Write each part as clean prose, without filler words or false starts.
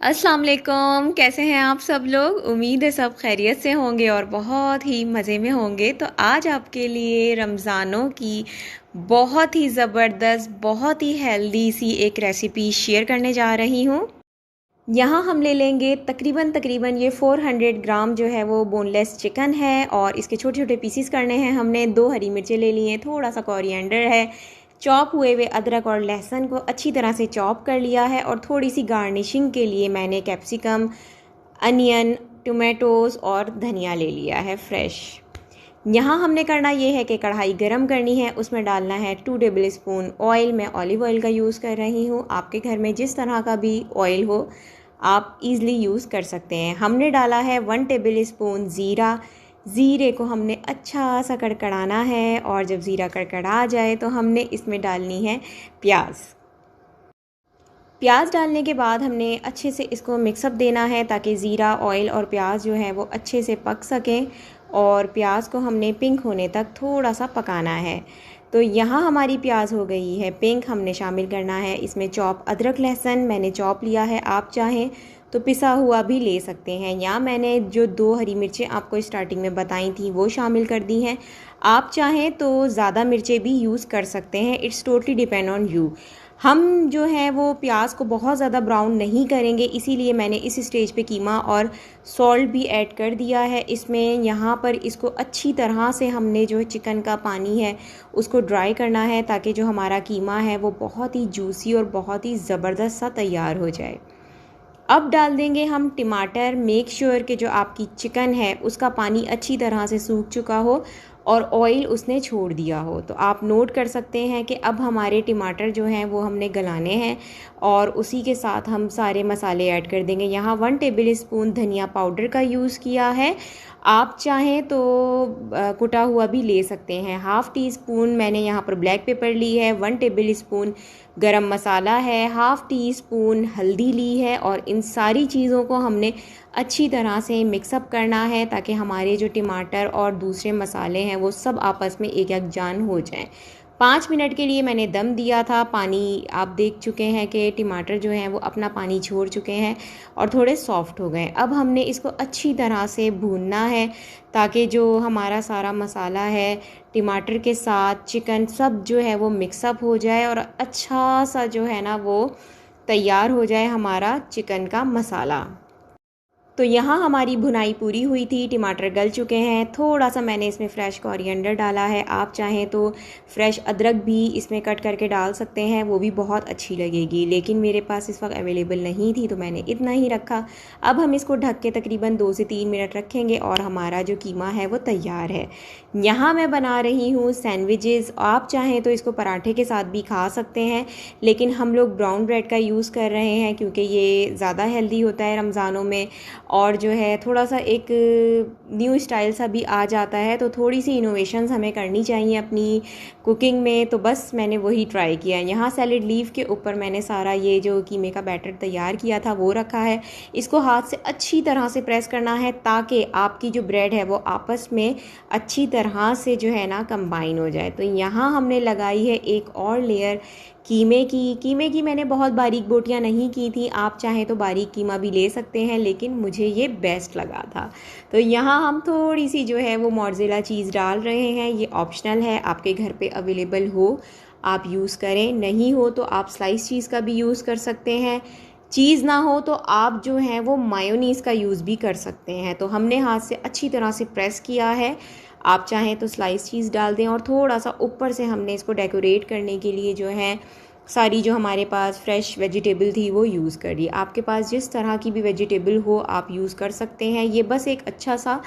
अस्सलाम वालेकुम। कैसे हैं आप सब लोग? उम्मीद है सब खैरियत से होंगे और बहुत ही मज़े में होंगे। तो आज आपके लिए रमज़ानों की बहुत ही ज़बरदस्त, बहुत ही हेल्दी सी एक रेसिपी शेयर करने जा रही हूँ। यहाँ हम ले लेंगे तकरीबन ये 400 ग्राम जो है वो बोनलेस चिकन है और इसके छोटे छोटे पीसीस करने हैं। हमने 2 हरी मिर्चें ले ली हैं, थोड़ा सा कोरिएंडर है, चॉप हुए हुए अदरक और लहसुन को अच्छी तरह से चॉप कर लिया है और थोड़ी सी गार्निशिंग के लिए मैंने कैप्सिकम, अनियन, टोमेटोज़ और धनिया ले लिया है फ्रेश। यहाँ हमने करना ये है कि कढ़ाई गरम करनी है, उसमें डालना है 2 टेबल स्पून ऑयल। मैं ऑलिव ऑयल का यूज़ कर रही हूँ। आपके घर में जिस तरह का भी ऑयल हो आप इजीली यूज़ कर सकते हैं। हमने डाला है 1 टेबल स्पून ज़ीरा। ज़ीरे को हमने अच्छा सा कड़कड़ाना है और जब ज़ीरा कड़कड़ा जाए तो हमने इसमें डालनी है प्याज। प्याज डालने के बाद हमने अच्छे से इसको मिक्सअप देना है ताकि ज़ीरा, ऑयल और प्याज जो है वो अच्छे से पक सकें और प्याज को हमने पिंक होने तक थोड़ा सा पकाना है। तो यहाँ हमारी प्याज हो गई है पिंक। हमने शामिल करना है इसमें चॉप अदरक लहसुन। मैंने चॉप लिया है, आप चाहें तो पिसा हुआ भी ले सकते हैं। या मैंने जो 2 हरी मिर्चें आपको स्टार्टिंग में बताई थी वो शामिल कर दी हैं। आप चाहें तो ज़्यादा मिर्चें भी यूज़ कर सकते हैं। It's totally depend on you. हम जो है वो प्याज को बहुत ज़्यादा ब्राउन नहीं करेंगे, इसीलिए मैंने इस स्टेज पे कीमा और सॉल्ट भी ऐड कर दिया है इसमें। यहाँ पर इसको अच्छी तरह से हमने जो चिकन का पानी है उसको ड्राई करना है ताकि जो हमारा कीमा है वो बहुत ही जूसी और बहुत ही ज़बरदस्त सा तैयार हो जाए। अब डाल देंगे हम टमाटर। मेक श्योर कि जो आपकी चिकन है उसका पानी अच्छी तरह से सूख चुका हो और ऑयल उसने छोड़ दिया हो। तो आप नोट कर सकते हैं कि अब हमारे टमाटर जो हैं वो हमने गलाने हैं और उसी के साथ हम सारे मसाले ऐड कर देंगे। यहाँ 1 टेबल स्पून धनिया पाउडर का यूज़ किया है, आप चाहें तो कुटा हुआ भी ले सकते हैं। हाफ़ टी स्पून मैंने यहाँ पर ब्लैक पेपर ली है, 1 टेबल स्पून गरम मसाला है, हाफ़ टी स्पून हल्दी ली है और इन सारी चीज़ों को हमने अच्छी तरह से मिक्सअप करना है ताकि हमारे जो टमाटर और दूसरे मसाले हैं वो सब आपस में एक एक जान हो जाएं। 5 मिनट के लिए मैंने दम दिया था। पानी आप देख चुके हैं कि टमाटर जो हैं वो अपना पानी छोड़ चुके हैं और थोड़े सॉफ्ट हो गए। अब हमने इसको अच्छी तरह से भूनना है ताकि जो हमारा सारा मसाला है टमाटर के साथ चिकन सब जो है वो मिक्सअप हो जाए और अच्छा सा जो है ना वो तैयार हो जाए हमारा चिकन का मसाला। तो यहाँ हमारी भुनाई पूरी हुई थी, टमाटर गल चुके हैं। थोड़ा सा मैंने इसमें फ्रेश कोरिएंडर डाला है, आप चाहें तो फ्रेश अदरक भी इसमें कट करके डाल सकते हैं, वो भी बहुत अच्छी लगेगी, लेकिन मेरे पास इस वक्त अवेलेबल नहीं थी तो मैंने इतना ही रखा। अब हम इसको ढक के तकरीबन 2 से 3 मिनट रखेंगे और हमारा जो कीमा है वो तैयार है। यहाँ मैं बना रही हूँ सैंडविचेस। आप चाहें तो इसको पराठे के साथ भी खा सकते हैं, लेकिन हम लोग ब्राउन ब्रेड का यूज़ कर रहे हैं क्योंकि ये ज़्यादा हेल्दी होता है रमज़ानों में और जो है थोड़ा सा एक न्यू स्टाइल सा भी आ जाता है। तो थोड़ी सी इनोवेशंस हमें करनी चाहिए अपनी कुकिंग में, तो बस मैंने वही ट्राई किया। यहाँ सैलेड लीफ के ऊपर मैंने सारा ये जो कीमे का बैटर तैयार किया था वो रखा है। इसको हाथ से अच्छी तरह से प्रेस करना है ताकि आपकी जो ब्रेड है वो आपस में अच्छी तरह से जो है ना कंबाइन हो जाए। तो यहाँ हमने लगाई है एक और लेयर कीमे की मैंने बहुत बारीक बोटियां नहीं की थी, आप चाहें तो बारीक कीमा भी ले सकते हैं, लेकिन मुझे ये बेस्ट लगा था। तो यहाँ हम थोड़ी सी जो है वो मोज़रेला चीज़ डाल रहे हैं। ये ऑप्शनल है, आपके घर पे अवेलेबल हो आप यूज़ करें, नहीं हो तो आप स्लाइस चीज़ का भी यूज़ कर सकते हैं। चीज़ ना हो तो आप जो है वो मायोनीज़ का यूज़ भी कर सकते हैं। तो हमने हाथ से अच्छी तरह से प्रेस किया है, आप चाहें तो स्लाइस चीज़ डाल दें और थोड़ा सा ऊपर से हमने इसको डेकोरेट करने के लिए जो है सारी जो हमारे पास फ्रेश वेजिटेबल थी वो यूज़ कर ली। आपके पास जिस तरह की भी वेजिटेबल हो आप यूज़ कर सकते हैं। ये बस एक अच्छा सा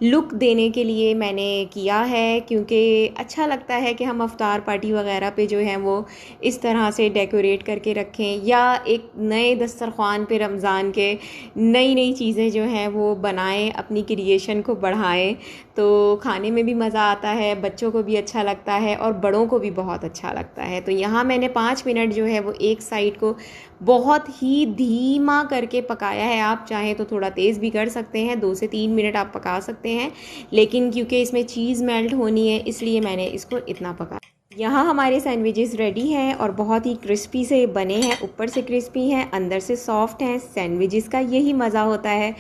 लुक देने के लिए मैंने किया है क्योंकि अच्छा लगता है कि हम अफ्तार पार्टी वगैरह पे जो है वो इस तरह से डेकोरेट करके रखें या एक नए दस्तरख़्वान पे रमज़ान के नई नई चीज़ें जो हैं वो बनाएं, अपनी क्रिएशन को बढ़ाएं। तो खाने में भी मज़ा आता है, बच्चों को भी अच्छा लगता है और बड़ों को भी बहुत अच्छा लगता है। तो यहाँ मैंने 5 मिनट जो है वो एक साइड को बहुत ही धीमा करके पकाया है। आप चाहें तो थोड़ा तेज़ भी कर सकते हैं, 2 से 3 मिनट आप पका सकते हैं, लेकिन क्योंकि इसमें चीज़ मेल्ट होनी है इसलिए मैंने इसको इतना पकाया। यहाँ हमारे सैंडविचेस रेडी हैं और बहुत ही क्रिस्पी से बने हैं, ऊपर से क्रिस्पी हैं, अंदर से सॉफ्ट हैं। सैंडविचेस का यही मज़ा होता है।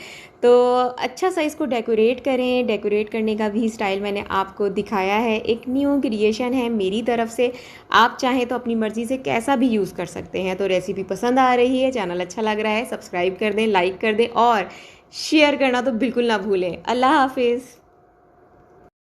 तो अच्छा सा इसको डेकोरेट करें। डेकोरेट करने का भी स्टाइल मैंने आपको दिखाया है, एक न्यू क्रिएशन है मेरी तरफ से। आप चाहें तो अपनी मर्ज़ी से कैसा भी यूज़ कर सकते हैं। तो रेसिपी पसंद आ रही है, चैनल अच्छा लग रहा है, सब्सक्राइब कर दें, लाइक कर दें और शेयर करना तो बिल्कुल ना भूलें। अल्लाह हाफिज़।